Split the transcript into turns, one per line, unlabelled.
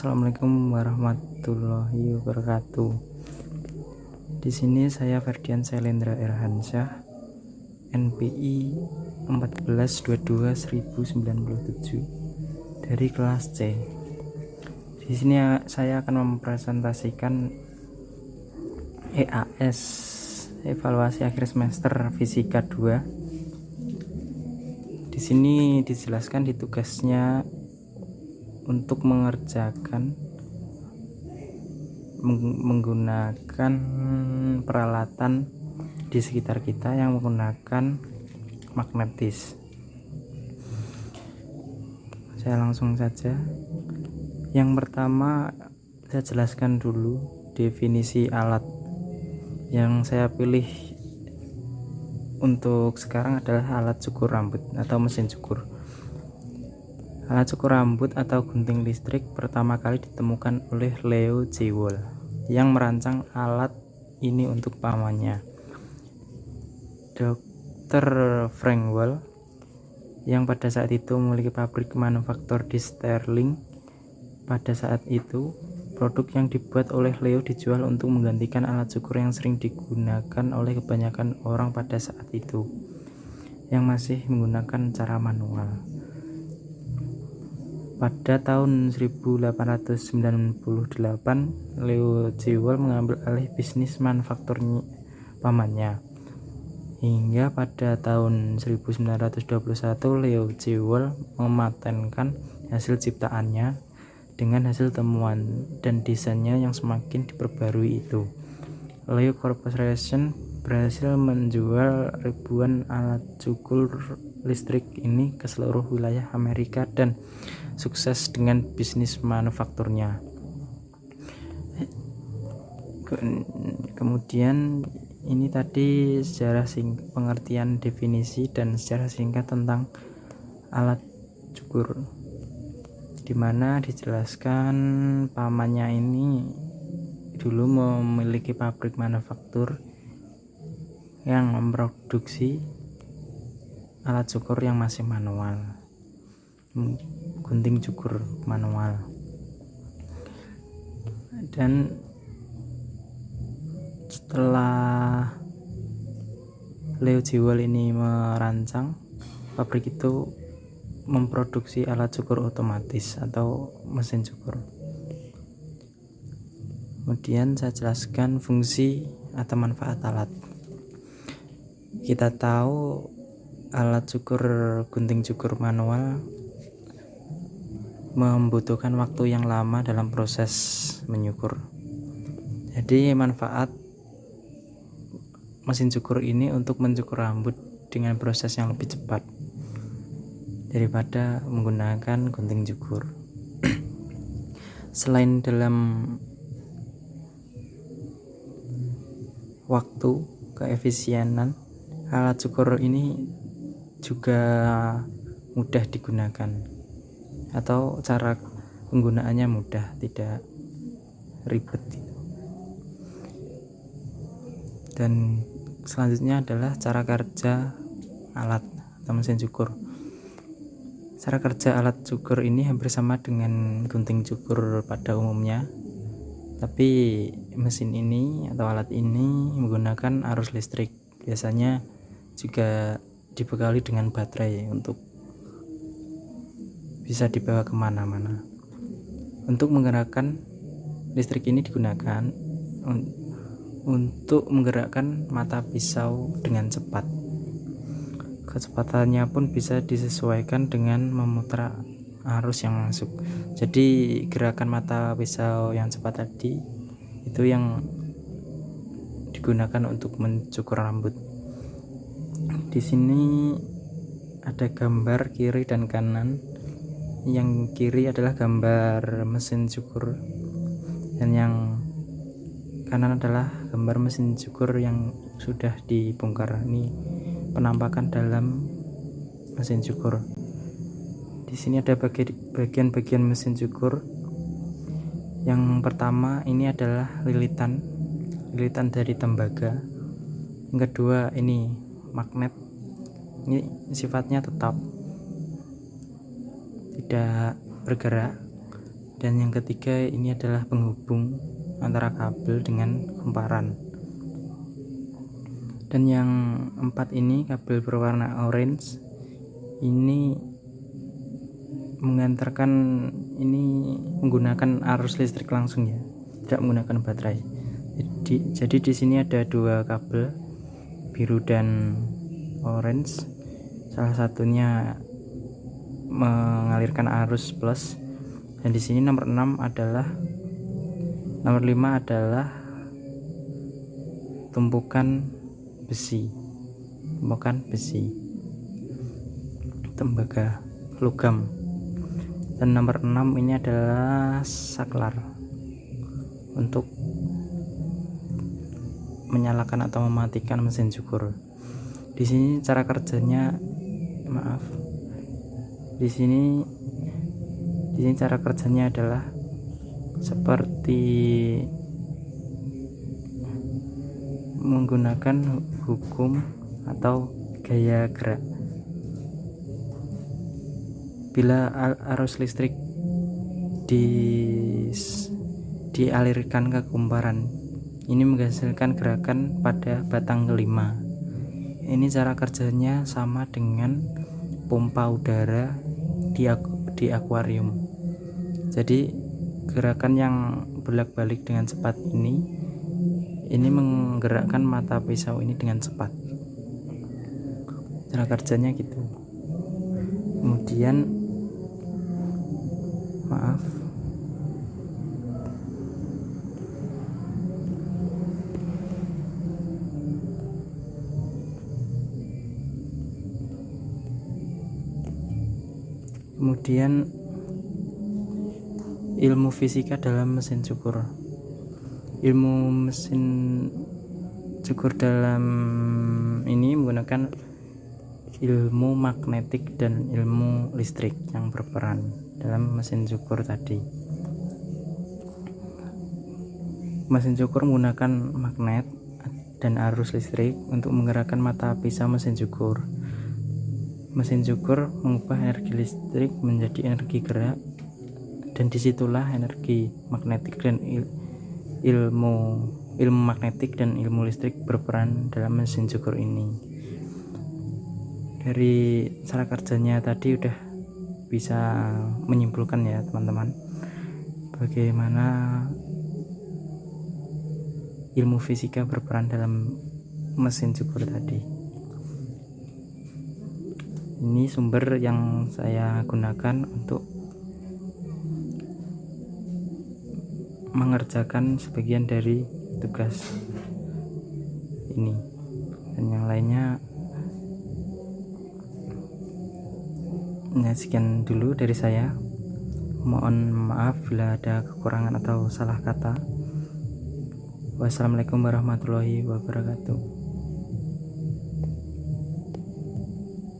Assalamualaikum warahmatullahi wabarakatuh. Di sini saya Ferdian Sailendra Erhansyah, NPI 1422-1097 dari kelas C. Di sini saya akan mempresentasikan EAS, evaluasi akhir semester fisika 2. Di sini dijelaskan di tugasnya untuk mengerjakan menggunakan peralatan di sekitar kita yang menggunakan magnetis. Saya langsung saja. Yang pertama saya jelaskan dulu definisi alat. Yang saya pilih untuk sekarang adalah alat cukur rambut atau mesin cukur. Alat cukur rambut atau gunting listrik pertama kali ditemukan oleh Leo Jewell yang merancang alat ini untuk pamannya, Dr. Frank Wall, yang pada saat itu memiliki pabrik manufaktur di Sterling. Pada saat itu, produk yang dibuat oleh Leo dijual untuk menggantikan alat cukur yang sering digunakan oleh kebanyakan orang pada saat itu, yang masih menggunakan cara manual. Pada tahun 1898, Leo Jewell mengambil alih bisnis manufaktur pamannya. Hingga pada tahun 1921, Leo Jewell mematenkan hasil ciptaannya dengan hasil temuan dan desainnya yang semakin diperbarui itu. Leo Corporation berhasil menjual ribuan alat cukur listrik ini ke seluruh wilayah Amerika dan sukses dengan bisnis manufakturnya. Kemudian ini tadi sejarah pengertian definisi dan sejarah singkat tentang alat cukur, dimana dijelaskan pamannya ini dulu memiliki pabrik manufaktur yang memproduksi alat cukur yang masih manual, gunting cukur manual. Dan setelah Leo Jewell ini merancang, pabrik itu memproduksi alat cukur otomatis atau mesin cukur. Kemudian saya jelaskan fungsi atau manfaat alat. Kita tahu alat cukur gunting cukur manual membutuhkan waktu yang lama dalam proses menyukur. Jadi manfaat mesin cukur ini untuk mencukur rambut dengan proses yang lebih cepat daripada menggunakan gunting cukur. Selain dalam waktu keefisienan, alat cukur ini juga mudah digunakan atau cara penggunaannya mudah, tidak ribet. Dan selanjutnya adalah cara kerja alat atau mesin cukur. Cara kerja alat cukur ini hampir sama dengan gunting cukur pada umumnya, tapi mesin ini atau alat ini menggunakan arus listrik. Biasanya juga dibekali dengan baterai untuk bisa dibawa kemana-mana. Untuk menggerakkan listrik ini digunakan untuk menggerakkan mata pisau dengan cepat. Kecepatannya pun bisa disesuaikan dengan memutar arus yang masuk. Jadi gerakan mata pisau yang cepat tadi itu yang digunakan untuk mencukur rambut. Di sini ada gambar kiri dan kanan. Yang kiri adalah gambar mesin cukur dan yang kanan adalah gambar mesin cukur yang sudah dibongkar. Ini penampakan dalam mesin cukur. Di sini ada bagian-bagian mesin cukur. Yang pertama ini adalah lilitan dari tembaga. Yang kedua ini magnet. Ini sifatnya tetap, tidak bergerak. Dan yang ketiga ini adalah penghubung antara kabel dengan kumparan. Dan yang 4 ini kabel berwarna orange ini mengantarkan, ini menggunakan arus listrik langsung ya, tidak menggunakan baterai. Jadi di sini ada 2 kabel, biru dan orange. Salah satunya mengalirkan arus plus, dan di sini nomor 5 adalah tumpukan besi, tembaga logam. Dan nomor 6 ini adalah saklar untuk menyalakan atau mematikan mesin cukur. Di sini cara kerjanya, di sini cara kerjanya adalah seperti menggunakan hukum atau gaya gerak. Bila arus listrik dialirkan ke kumparan, ini menghasilkan gerakan pada batang kelima. Ini cara kerjanya sama dengan pompa udara di akuarium. Jadi gerakan yang bolak-balik dengan cepat ini menggerakkan mata pisau ini dengan cepat. Cara kerjanya gitu. Kemudian ilmu fisika dalam mesin cukur. Ilmu mesin cukur dalam ini menggunakan ilmu magnetik dan ilmu listrik yang berperan dalam mesin cukur tadi. Mesin cukur menggunakan magnet dan arus listrik untuk menggerakkan mata pisau mesin cukur. Mesin cukur mengubah energi listrik menjadi energi gerak, dan disitulah energi magnetik dan ilmu magnetik dan ilmu listrik berperan dalam mesin cukur ini. Dari cara kerjanya tadi udah bisa menyimpulkan ya teman-teman, bagaimana ilmu fisika berperan dalam mesin cukur tadi. Ini sumber yang saya gunakan untuk mengerjakan sebagian dari tugas ini, dan yang lainnya sekian dulu dari saya. Mohon maaf bila ada kekurangan atau salah kata. Wassalamualaikum warahmatullahi wabarakatuh.